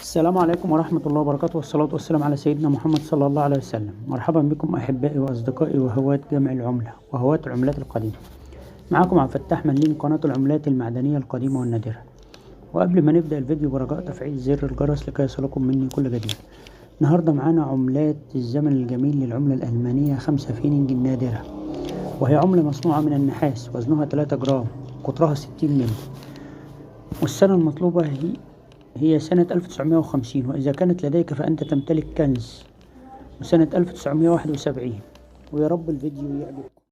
السلام عليكم ورحمة الله وبركاته، والصلاة والسلام على سيدنا محمد صلى الله عليه وسلم. مرحبا بكم أحبائي وأصدقائي وهواة جمع العملة وهواة العملات القديمة. معكم عبد الفتاح مليم، قناة العملات المعدنية القديمة والنادرة. وقبل ما نبدأ الفيديو برجاء تفعيل زر الجرس لكي يصلكم مني كل جديد. النهاردة معانا عملات الزمن الجميل للعملة الألمانية 5 فينينج النادرة، وهي عملة مصنوعة من النحاس، وزنها 3 جرام، قطرها 60 مللي، والسنة المطلوبة هي سنة 1950، وإذا كانت لديك فأنت تمتلك كنز، وسنة 1971. ويا رب الفيديو يعجبكم.